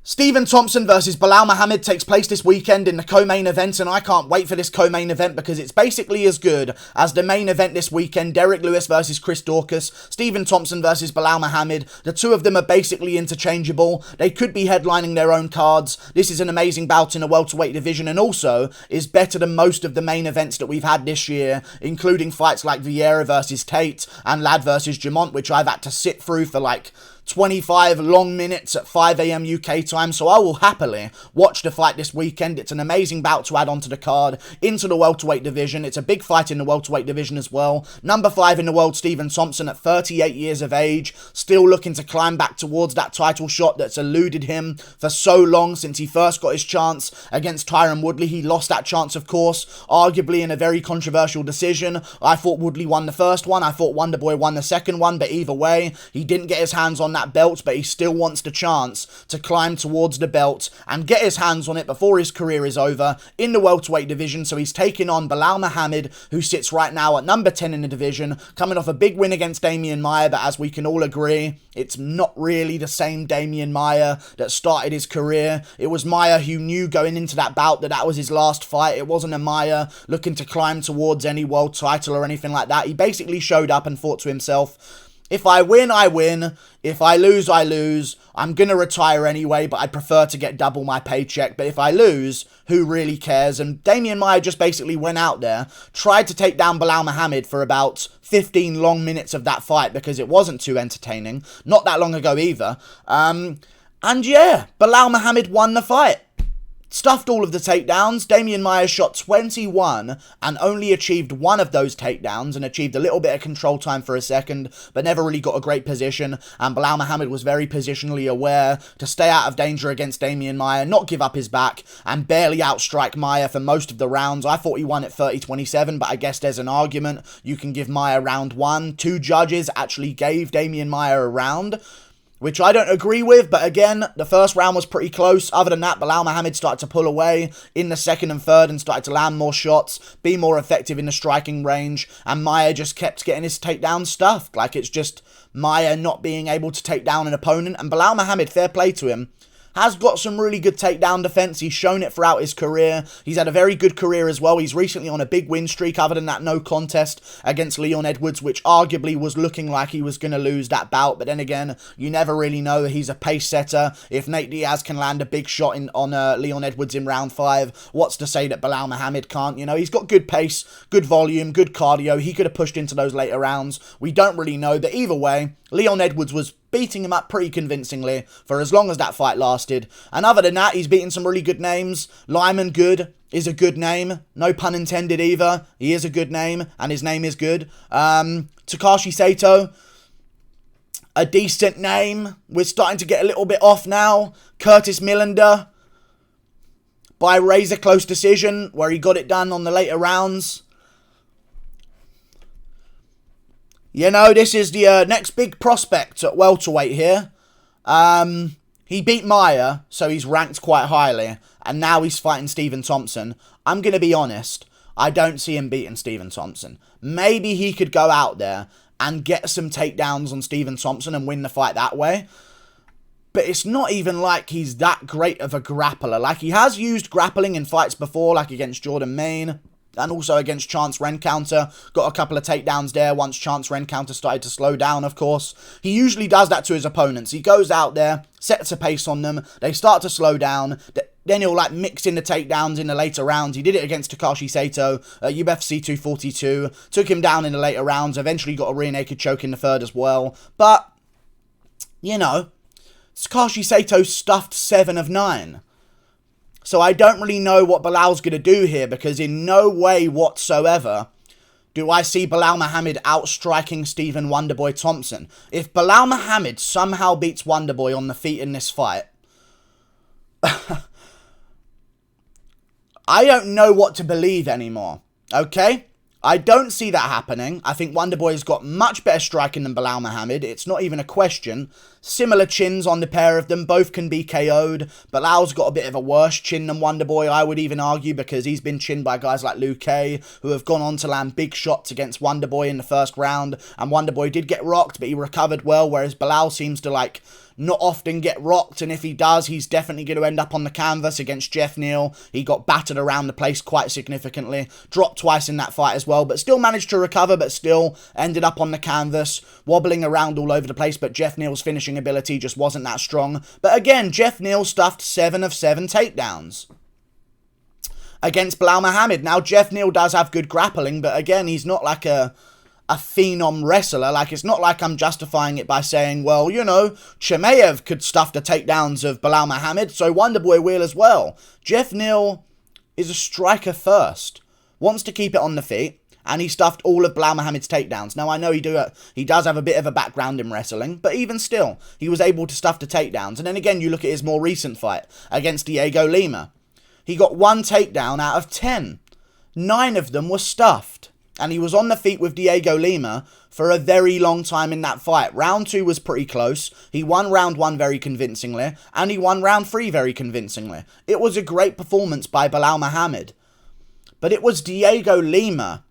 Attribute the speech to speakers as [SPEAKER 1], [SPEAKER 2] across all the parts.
[SPEAKER 1] Stephen Thompson versus Belal Muhammad takes place this weekend in the co-main event, and I can't wait for this co-main event because it's basically as good as the main event this weekend. Derek Lewis versus Chris Daukaus, Stephen Thompson versus Belal Muhammad. The two of them are basically interchangeable. They could be headlining their own cards. This is an amazing bout in the welterweight division, and also is better than most of the main events that we've had this year, including fights like Vieira versus Tate and Ladd versus Jamont, which I've had to sit through for like 25 long minutes at 5 AM UK time, so I will happily watch the fight this weekend. It's an amazing bout to add onto the card into the welterweight division. It's a big fight in the welterweight division as well. Number 5 in the world, Stephen Thompson, at 38 years of age, still looking to climb back towards that title shot that's eluded him for so long since he first got his chance against Tyron Woodley. He lost that chance, of course, arguably in a very controversial decision. I thought Woodley won the first one. I thought Wonderboy won the second one, but either way, he didn't get his hands on that belt, but he still wants the chance to climb towards the belt and get his hands on it before his career is over in the welterweight division. So he's taking on Belal Muhammad, who sits right now at number 10 in the division, coming off a big win against Damian Maia, but as we can all agree, it's not really the same Damian Maia that started his career. It was Maia who knew going into that bout that that was his last fight. It wasn't a Maia looking to climb towards any world title or anything like that. He basically showed up and thought to himself, if I win, I win. If I lose, I lose. I'm going to retire anyway, but I'd prefer to get double my paycheck. But if I lose, who really cares? And Damian Maia just basically went out there, tried to take down Belal Muhammad for about 15 long minutes of that fight because it wasn't too entertaining. Not that long ago either. And yeah, Belal Muhammad won the fight. Stuffed all of the takedowns. Damian Maia shot 21 and only achieved one of those takedowns and achieved a little bit of control time for a second, but never really got a great position. And Belal Muhammad was very positionally aware to stay out of danger against Damian Maia, not give up his back, and barely outstrike Maia for most of the rounds. I thought he won at 30-27, but I guess there's an argument. You can give Maia round 1. 2 judges actually gave Damian Maia a round, which I don't agree with, but again, the first round was pretty close. Other than that, Belal Muhammad started to pull away in the second and third and started to land more shots, be more effective in the striking range, and Maia just kept getting his takedown stuffed. Like, it's just Maia not being able to take down an opponent, and Belal Muhammad, fair play to him, has got some really good takedown defense. He's shown it throughout his career. He's had a very good career as well. He's recently on a big win streak, other than that no contest against Leon Edwards, which arguably was looking like he was going to lose that bout. But then again, you never really know. He's a pace setter. If Nate Diaz can land a big shot on Leon Edwards in round 5, what's to say that Belal Muhammad can't? You know, he's got good pace, good volume, good cardio. He could have pushed into those later rounds. We don't really know. But either way, Leon Edwards was beating him up pretty convincingly for as long as that fight lasted. And other than that, he's beaten some really good names. Lyman Good is a good name. No pun intended either. He is a good name, and his name is good. Takashi Sato, a decent name. We're starting to get a little bit off now. Curtis Millender, by razor close decision, where he got it done on the later rounds. You know, this is the next big prospect at welterweight here. He beat Maia, so he's ranked quite highly, and now he's fighting Stephen Thompson. I'm going to be honest, I don't see him beating Stephen Thompson. Maybe he could go out there and get some takedowns on Stephen Thompson and win the fight that way. But it's not even like he's that great of a grappler. Like, he has used grappling in fights before, like against Jordan Main, and also against Chance Rencounter. Got a couple of takedowns there once Chance Rencounter started to slow down, of course. He usually does that to his opponents. He goes out there, sets a pace on them, they start to slow down, then he'll like mix in the takedowns in the later rounds. He did it against Takashi Sato at UFC 242, took him down in the later rounds, eventually got a rear naked choke in the third as well. But, you know, Takashi Sato stuffed 7 of 9. So I don't really know what Belal's going to do here, because in no way whatsoever do I see Belal Muhammad outstriking Stephen Wonderboy Thompson. If Belal Muhammad somehow beats Wonderboy on the feet in this fight, I don't know what to believe anymore, okay? I don't see that happening. I think Wonderboy's got much better striking than Belal Muhammad. It's not even a question. Similar chins on the pair of them. Both can be KO'd. Belal's got a bit of a worse chin than Wonderboy, I would even argue, because he's been chinned by guys like Liu Kei, who have gone on to land big shots against Wonderboy in the first round. And Wonderboy did get rocked, but he recovered well, whereas Belal seems to, like, not often get rocked, and if he does, he's definitely going to end up on the canvas against Jeff Neal. He got battered around the place quite significantly, dropped twice in that fight as well, but still managed to recover, but still ended up on the canvas, wobbling around all over the place, but Jeff Neal's finishing ability just wasn't that strong. But again, Jeff Neal stuffed 7 of 7 takedowns against Belal Muhammad. Now, Jeff Neal does have good grappling, but again, he's not like a phenom wrestler. Like, it's not like I'm justifying it by saying, well, you know, Chimaev could stuff the takedowns of Belal Muhammad, so Wonderboy will as well. Jeff Neal is a striker first, wants to keep it on the feet, and he stuffed all of Belal Muhammad's takedowns. Now, I know he does have a bit of a background in wrestling, but even still, he was able to stuff the takedowns. And then again, you look at his more recent fight against Diego Lima. He got 1 takedown out of 10. 9 of them were stuffed. And he was on the feet with Diego Lima for a very long time in that fight. Round 2 was pretty close. He won round 1 very convincingly. And he won round 3 very convincingly. It was a great performance by Belal Muhammad. But it was Diego Lima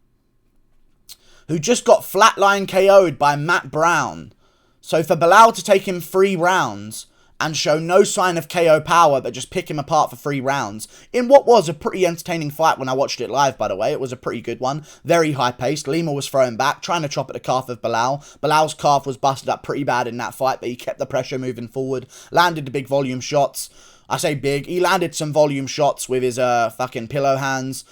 [SPEAKER 1] who just got flatline KO'd by Matt Brown. So for Belal to take him 3 rounds and show no sign of KO power, but just pick him apart for 3 rounds, in what was a pretty entertaining fight when I watched it live, by the way. It was a pretty good one. Very high-paced. Lima was throwing back, trying to chop at the calf of Belal. Belal's calf was busted up pretty bad in that fight, but he kept the pressure moving forward, landed the big volume shots. I say big. He landed some volume shots with his fucking pillow hands.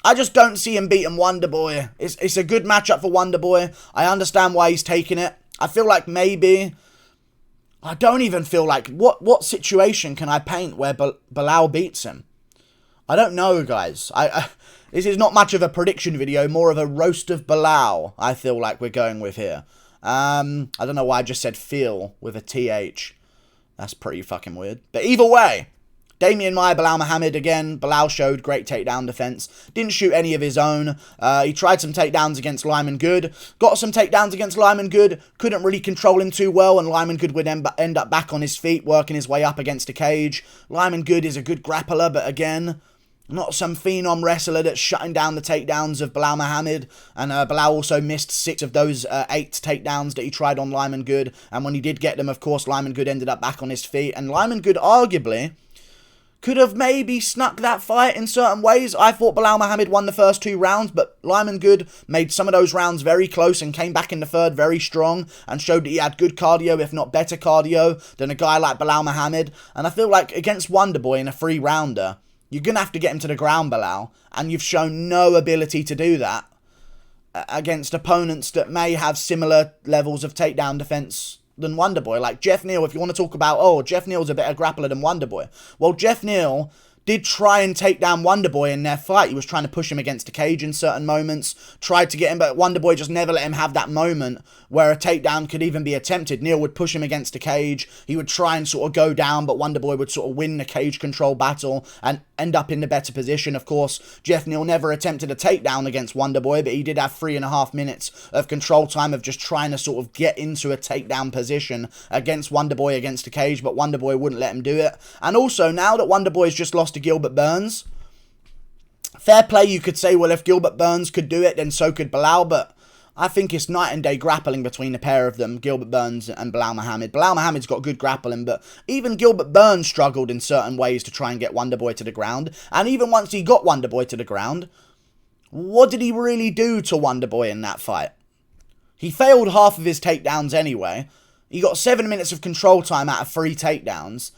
[SPEAKER 1] I just don't see him beating Wonderboy. It's a good matchup for Wonderboy. I understand why he's taking it. I feel like maybe... I don't even feel like... What situation can I paint where Belal beats him? I don't know, guys. This is not much of a prediction video, more of a roast of Belal, I feel like we're going with here. I don't know why I just said feel with a TH. That's pretty fucking weird. But either way, Damian Maia, Belal Muhammad again. Belal showed great takedown defense. Didn't shoot any of his own. He tried some takedowns against Lyman Good. Got some takedowns against Lyman Good. Couldn't really control him too well, and Lyman Good would end up back on his feet, working his way up against the cage. Lyman Good is a good grappler, but again, not some phenom wrestler that's shutting down the takedowns of Belal Muhammad. And Belal also missed 6 of those 8 takedowns that he tried on Lyman Good. And when he did get them, of course, Lyman Good ended up back on his feet. And Lyman Good arguably could have maybe snuck that fight in certain ways. I thought Belal Muhammad won the first 2 rounds, but Lyman Good made some of those rounds very close and came back in the third very strong and showed that he had good cardio, if not better cardio, than a guy like Belal Muhammad. And I feel like against Wonderboy in a 3-rounder, you're going to have to get him to the ground, Belal, and you've shown no ability to do that against opponents that may have similar levels of takedown defense than Wonderboy. Like Jeff Neal, if you want to talk about, oh, Jeff Neal's a better grappler than Wonderboy. Well, Jeff Neal did try and take down Wonderboy in their fight. He was trying to push him against the cage in certain moments, tried to get him, but Wonderboy just never let him have that moment where a takedown could even be attempted. Neal would push him against the cage. He would try and sort of go down, but Wonderboy would sort of win the cage control battle and end up in the better position. Of course, Jeff Neal never attempted a takedown against Wonderboy, but he did have 3.5 minutes of control time of just trying to sort of get into a takedown position against Wonderboy against the cage, but Wonderboy wouldn't let him do it. And also, now that Wonderboy's just lost to Gilbert Burns, fair play, you could say, well, if Gilbert Burns could do it, then so could Belal, but I think it's night and day grappling between the pair of them, Gilbert Burns and Belal Muhammad. Belal Muhammad's got good grappling, but even Gilbert Burns struggled in certain ways to try and get Wonderboy to the ground. And even once he got Wonderboy to the ground, what did he really do to Wonderboy in that fight? He failed half of his takedowns anyway. He got 7 minutes of control time out of 3 takedowns,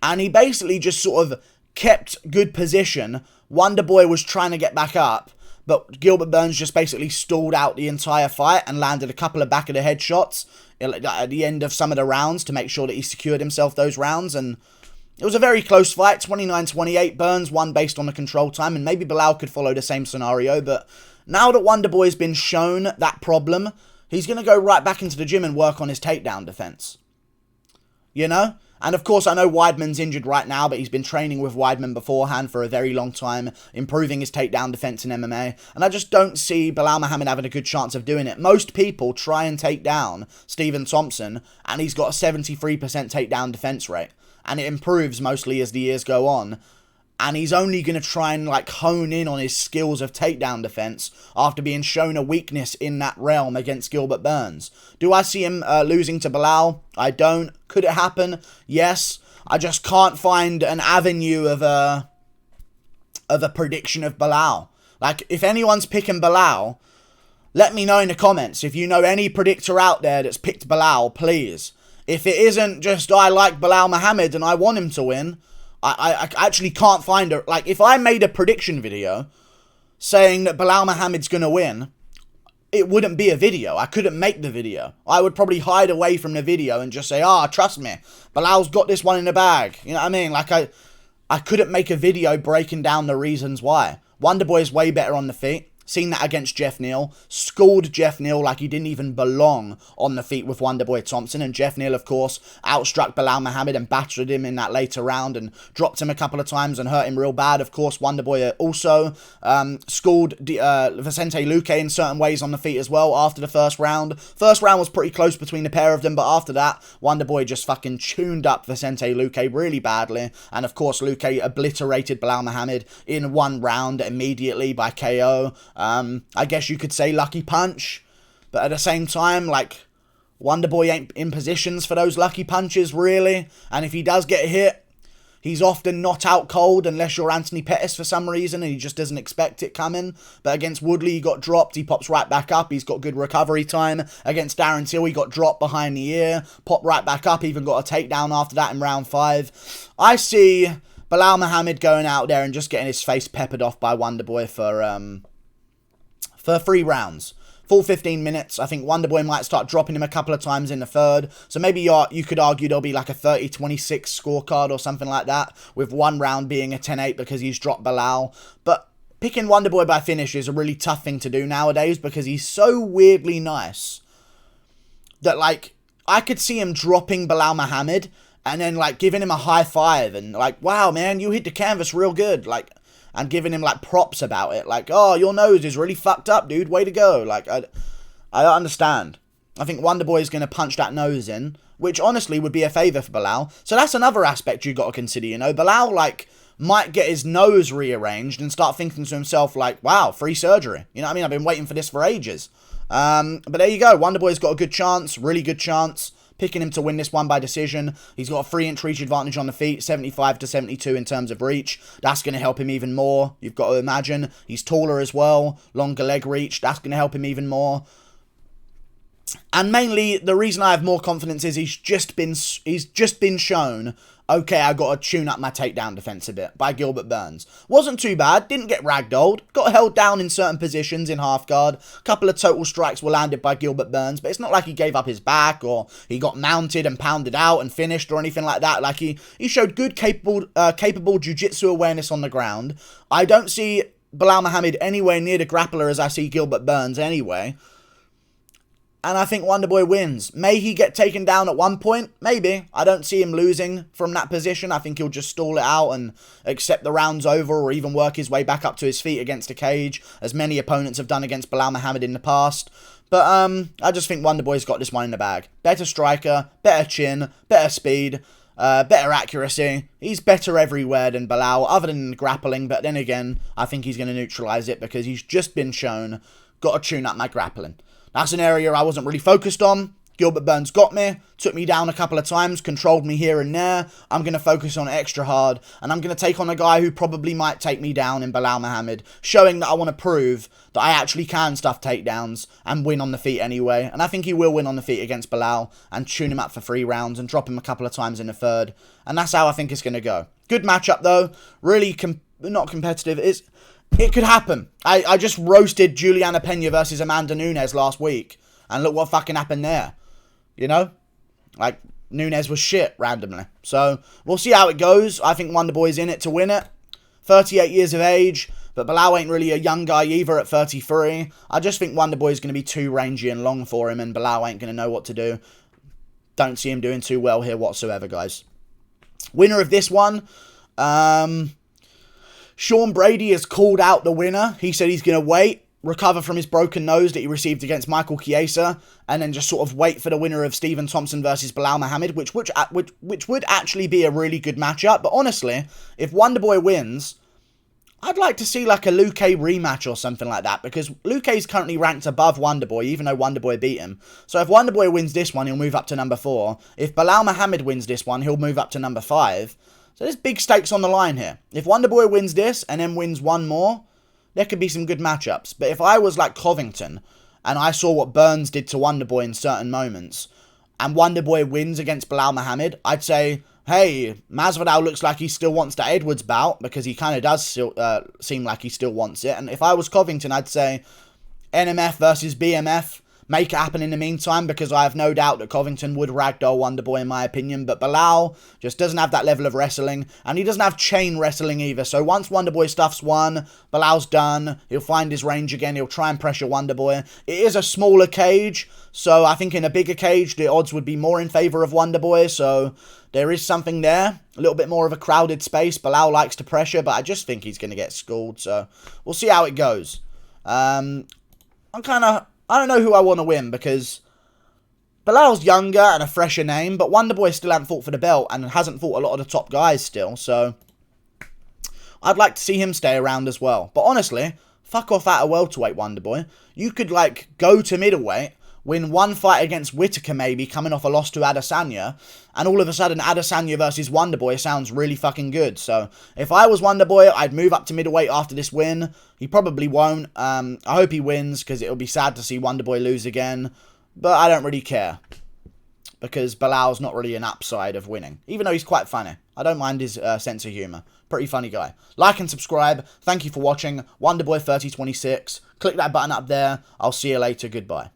[SPEAKER 1] and he basically just sort of kept good position. Wonderboy was trying to get back up, but Gilbert Burns just basically stalled out the entire fight and landed a couple of back of the head shots at the end of some of the rounds to make sure that he secured himself those rounds. And it was a very close fight, 29-28. Burns won based on the control time, and maybe Belal could follow the same scenario. But now that Wonderboy's been shown that problem, he's going to go right back into the gym and work on his takedown defense. You know? And of course, I know Weidman's injured right now, but he's been training with Weidman beforehand for a very long time, improving his takedown defense in MMA. And I just don't see Belal Muhammad having a good chance of doing it. Most people try and take down Stephen Thompson, and he's got a 73% takedown defense rate. And it improves mostly as the years go on. And he's only going to try and like hone in on his skills of takedown defense after being shown a weakness in that realm against Gilbert Burns. Do I see him losing to Belal? I don't. Could it happen? Yes. I just can't find an avenue of a prediction of Belal. Like, if anyone's picking Belal, let me know in the comments. If you know any predictor out there that's picked Belal, please. If it isn't just I like Belal Muhammad and I want him to win, I actually can't find a... Like, if I made a prediction video saying that Belal Muhammad's going to win, it wouldn't be a video. I couldn't make the video. I would probably hide away from the video and just say, trust me, Belal's got this one in the bag. You know what I mean? Like, I couldn't make a video breaking down the reasons why. Wonderboy's way better on the feet. Seen that against Jeff Neal. Schooled Jeff Neal like he didn't even belong on the feet with Wonderboy Thompson. And Jeff Neal, of course, outstruck Belal Muhammad and battered him in that later round and dropped him a couple of times and hurt him real bad. Of course, Wonderboy also schooled Vicente Luque in certain ways on the feet as well after the first round. First round was pretty close between the pair of them, but after that, Wonderboy just fucking tuned up Vicente Luque really badly. And of course, Luque obliterated Belal Muhammad in one round immediately by KO. I guess you could say lucky punch, but at the same time, like, Wonderboy ain't in positions for those lucky punches, really, and if he does get hit, he's often not out cold unless you're Anthony Pettis for some reason, and he just doesn't expect it coming. But against Woodley, he got dropped, he pops right back up, he's got good recovery time. Against Darren Till, he got dropped behind the ear, popped right back up, even got a takedown after that in round 5. I see Belal Muhammad going out there and just getting his face peppered off by Wonderboy for 3 rounds. Full 15 minutes. I think Wonderboy might start dropping him a couple of times in the third. So maybe you could argue there'll be like a 30-26 scorecard or something like that, with one round being a 10-8 because he's dropped Belal. But picking Wonderboy by finish is a really tough thing to do nowadays because he's so weirdly nice that, like, I could see him dropping Belal Muhammad and then, like, giving him a high five and, like, wow, man, you hit the canvas real good. Like, and giving him, like, props about it. Like, oh, your nose is really fucked up, dude. Way to go. Like, I don't understand. I think Wonderboy is going to punch that nose in, which honestly would be a favour for Belal. So that's another aspect you got to consider, you know. Belal, like, might get his nose rearranged and start thinking to himself, like, wow, free surgery. You know what I mean? I've been waiting for this for ages. But there you go. Wonderboy's got a good chance, really good chance. Picking him to win this one by decision. He's got a 3-inch reach advantage on the feet, 75-72 in terms of reach. That's going to help him even more. You've got to imagine. He's taller as well. Longer leg reach. That's going to help him even more. And mainly, the reason I have more confidence is he's just been shown, okay, I got to tune up my takedown defense a bit by Gilbert Burns. Wasn't too bad, didn't get ragdolled, got held down in certain positions in half guard. A couple of total strikes were landed by Gilbert Burns, but it's not like he gave up his back or he got mounted and pounded out and finished or anything like that. Like, he showed good, capable jiu-jitsu awareness on the ground. I don't see Belal Muhammad anywhere near the grappler as I see Gilbert Burns anyway. And I think Wonderboy wins. May he get taken down at one point? Maybe. I don't see him losing from that position. I think he'll just stall it out and accept the round's over or even work his way back up to his feet against a cage, as many opponents have done against Belal Muhammad in the past. But I just think Wonderboy's got this one in the bag. Better striker, better chin, better speed, better accuracy. He's better everywhere than Belal, other than grappling. But then again, I think he's going to neutralise it because he's just been shown, got to tune up my grappling. That's an area I wasn't really focused on. Gilbert Burns got me, took me down a couple of times, controlled me here and there. I'm going to focus on it extra hard, and I'm going to take on a guy who probably might take me down in Belal Muhammad, showing that I want to prove that I actually can stuff takedowns and win on the feet anyway. And I think he will win on the feet against Belal and tune him up for 3 rounds and drop him a couple of times in the third. And that's how I think it's going to go. Good matchup, though. Really not competitive. It could happen. I just roasted Juliana Pena versus Amanda Nunes last week. And look what fucking happened there. You know? Like, Nunes was shit randomly. So, we'll see how it goes. I think Wonderboy's in it to win it. 38 years of age. But Belal ain't really a young guy either at 33. I just think Wonderboy's going to be too rangy and long for him. And Belal ain't going to know what to do. Don't see him doing too well here whatsoever, guys. Winner of this one, Sean Brady has called out the winner. He said he's going to wait, recover from his broken nose that he received against Michael Chiesa, and then just sort of wait for the winner of Stephen Thompson versus Belal Muhammad, which would actually be a really good matchup. But honestly, if Wonderboy wins, I'd like to see like a Luke rematch or something like that, because Luke is currently ranked above Wonderboy, even though Wonderboy beat him. So if Wonderboy wins this one, he'll move up to number 4. If Belal Muhammad wins this one, he'll move up to number 5. So there's big stakes on the line here. If Wonderboy wins this and then wins one more, there could be some good matchups. But if I was like Covington and I saw what Burns did to Wonderboy in certain moments, and Wonderboy wins against Belal Muhammad, I'd say, hey, Masvidal looks like he still wants the Edwards bout, because he kind of does still, seem like he still wants it. And if I was Covington, I'd say NMF versus BMF, make it happen in the meantime, because I have no doubt that Covington would ragdoll Wonderboy in my opinion. But Belal just doesn't have that level of wrestling, and he doesn't have chain wrestling either. So once Wonderboy stuff's won, Belal's done. He'll find his range again. He'll try and pressure Wonderboy. It is a smaller cage, so I think in a bigger cage, the odds would be more in favour of Wonderboy. So there is something there. A little bit more of a crowded space. Belal likes to pressure, but I just think he's going to get schooled. So we'll see how it goes. I don't know who I want to win, because Belal's younger and a fresher name, but Wonderboy still hasn't fought for the belt and hasn't fought a lot of the top guys still, so I'd like to see him stay around as well. But honestly, fuck off out of welterweight, Wonderboy. You could, like, go to middleweight, win one fight against Whittaker maybe, coming off a loss to Adesanya, and all of a sudden Adesanya versus Wonderboy sounds really fucking good. So if I was Wonderboy, I'd move up to middleweight after this win. He probably won't. I hope he wins, because it'll be sad to see Wonderboy lose again. But I don't really care, because Belal's not really an upside of winning, even though he's quite funny. I don't mind his sense of humour. Pretty funny guy. Like and subscribe. Thank you for watching. Wonderboy 3026. Click that button up there. I'll see you later. Goodbye.